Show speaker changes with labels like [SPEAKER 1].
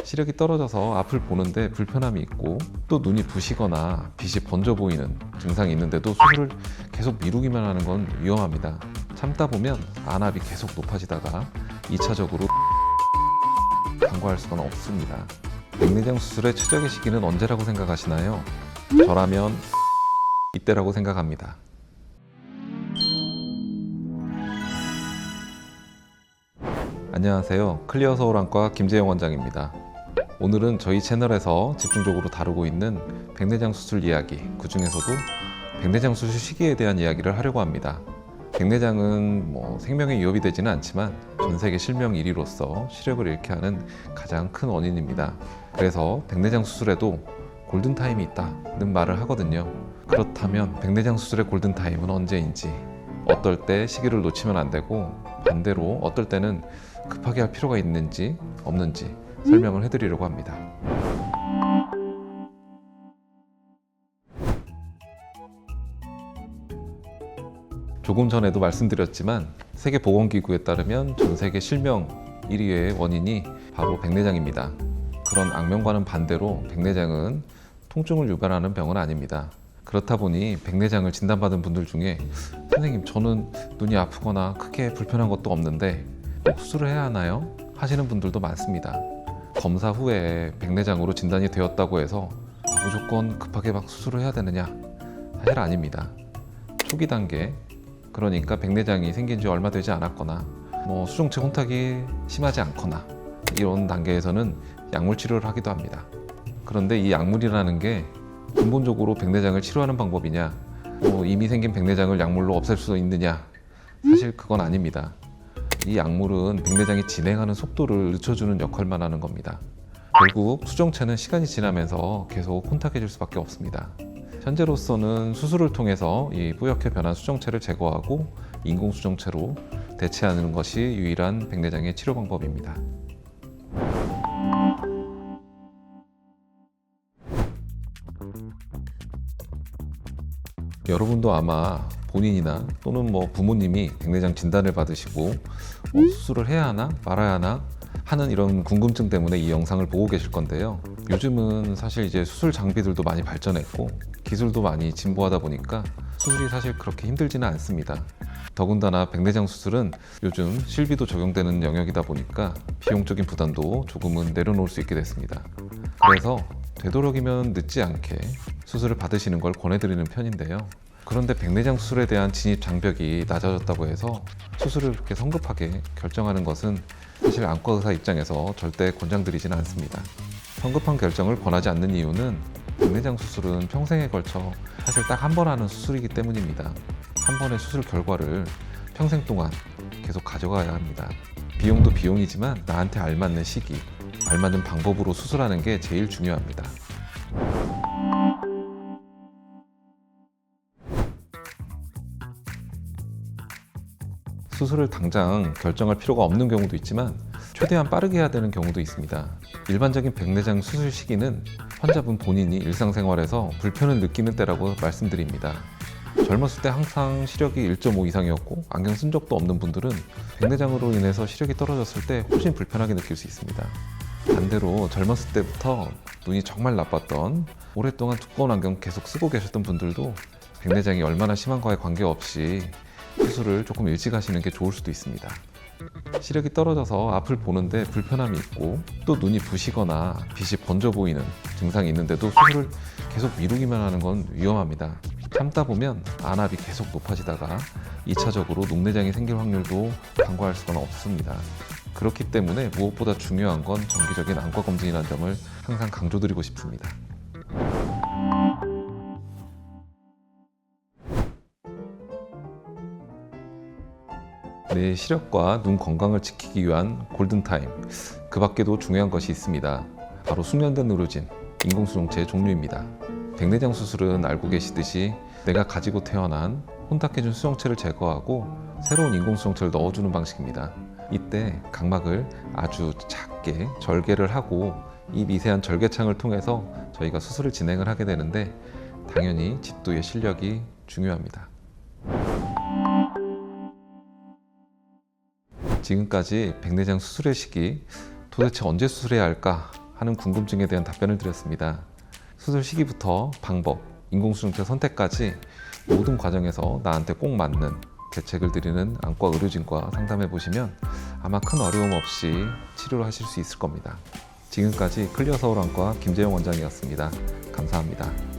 [SPEAKER 1] 시력이 떨어져서 앞을 보는데 불편함이 있고 또 눈이 부시거나 빛이 번져 보이는 증상이 있는데도 수술을 계속 미루기만 하는 건 위험합니다. 참다 보면 안압이 계속 높아지다가 2차적으로 간과할 수가 없습니다. 백내장 수술의 최적의 시기는 언제라고 생각하시나요? 저라면 이때라고 생각합니다. 안녕하세요. 클리어 서울안과 김재영 원장입니다. 오늘은 저희 채널에서 집중적으로 다루고 있는 백내장 수술 이야기, 그 중에서도 백내장 수술 시기에 대한 이야기를 하려고 합니다. 백내장은 생명에 위협이 되지는 않지만 전 세계 실명 1위로서 시력을 잃게 하는 가장 큰 원인입니다. 그래서 백내장 수술에도 골든타임이 있다는 말을 하거든요. 그렇다면 백내장 수술의 골든타임은 언제인지, 어떨 때 시기를 놓치면 안 되고 반대로 어떨 때는 급하게 할 필요가 있는지 없는지 설명을 해드리려고 합니다. 조금 전에도 말씀드렸지만 세계보건기구에 따르면 전 세계 실명 1위의 원인이 바로 백내장입니다. 그런 악명과는 반대로 백내장은 통증을 유발하는 병은 아닙니다. 그렇다 보니 백내장을 진단받은 분들 중에 선생님, 저는 눈이 아프거나 크게 불편한 것도 없는데 꼭 수술을 해야 하나요? 하시는 분들도 많습니다. 검사 후에 백내장으로 진단이 되었다고 해서 무조건 급하게 막 수술을 해야 되느냐? 사실 아닙니다. 초기 단계, 그러니까 백내장이 생긴 지 얼마 되지 않았거나 수정체 혼탁이 심하지 않거나 이런 단계에서는 약물 치료를 하기도 합니다. 그런데 이 약물이라는 게 근본적으로 백내장을 치료하는 방법이냐, 이미 생긴 백내장을 약물로 없앨 수 있느냐, 사실 그건 아닙니다. 이 약물은 백내장이 진행하는 속도를 늦춰주는 역할만 하는 겁니다. 결국 수정체는 시간이 지나면서 계속 혼탁해질 수밖에 없습니다. 현재로서는 수술을 통해서 이 뿌옇게 변한 수정체를 제거하고 인공수정체로 대체하는 것이 유일한 백내장의 치료 방법입니다. 여러분도 아마 본인이나 또는 부모님이 백내장 진단을 받으시고 수술을 해야 하나 말아야 하나 하는 이런 궁금증 때문에 이 영상을 보고 계실 건데요. 요즘은 사실 이제 수술 장비들도 많이 발전했고 기술도 많이 진보하다 보니까 수술이 사실 그렇게 힘들지는 않습니다. 더군다나 백내장 수술은 요즘 실비도 적용되는 영역이다 보니까 비용적인 부담도 조금은 내려놓을 수 있게 됐습니다. 그래서 되도록이면 늦지 않게 수술을 받으시는 걸 권해드리는 편인데요. 그런데 백내장 수술에 대한 진입 장벽이 낮아졌다고 해서 수술을 그렇게 성급하게 결정하는 것은 사실 안과 의사 입장에서 절대 권장드리지는 않습니다. 성급한 결정을 권하지 않는 이유는 백내장 수술은 평생에 걸쳐 사실 딱 한 번 하는 수술이기 때문입니다. 한 번의 수술 결과를 평생 동안 계속 가져가야 합니다. 비용도 비용이지만 나한테 알맞는 시기, 알맞는 방법으로 수술하는 게 제일 중요합니다. 수술을 당장 결정할 필요가 없는 경우도 있지만 최대한 빠르게 해야 되는 경우도 있습니다. 일반적인 백내장 수술 시기는 환자분 본인이 일상생활에서 불편을 느끼는 때라고 말씀드립니다. 젊었을 때 항상 시력이 1.5 이상이었고 안경 쓴 적도 없는 분들은 백내장으로 인해서 시력이 떨어졌을 때 훨씬 불편하게 느낄 수 있습니다. 반대로 젊었을 때부터 눈이 정말 나빴던, 오랫동안 두꺼운 안경 계속 쓰고 계셨던 분들도 백내장이 얼마나 심한가에 관계없이 수술을 조금 일찍 하시는 게 좋을 수도 있습니다. 시력이 떨어져서 앞을 보는데 불편함이 있고 또 눈이 부시거나 빛이 번져 보이는 증상이 있는데도 수술을 계속 미루기만 하는 건 위험합니다. 참다 보면 안압이 계속 높아지다가 2차적으로 녹내장이 생길 확률도 간과할 수가 없습니다. 그렇기 때문에 무엇보다 중요한 건 정기적인 안과 검진이라는 점을 항상 강조드리고 싶습니다. 내 시력과 눈 건강을 지키기 위한 골든타임, 그 밖에도 중요한 것이 있습니다. 바로 숙련된 의료진, 인공수정체의 종류입니다. 백내장 수술은 알고 계시듯이 내가 가지고 태어난 혼탁해진 수정체를 제거하고 새로운 인공수정체를 넣어주는 방식입니다. 이때 각막을 아주 작게 절개를 하고 이 미세한 절개창을 통해서 저희가 수술을 진행을 하게 되는데 당연히 집도의 실력이 중요합니다. 지금까지 백내장 수술의 시기, 도대체 언제 수술해야 할까 하는 궁금증에 대한 답변을 드렸습니다. 수술 시기부터 방법, 인공수정체 선택까지 모든 과정에서 나한테 꼭 맞는 대책을 드리는 안과 의료진과 상담해 보시면 아마 큰 어려움 없이 치료를 하실 수 있을 겁니다. 지금까지 클리어 서울 안과 김재용 원장이었습니다. 감사합니다.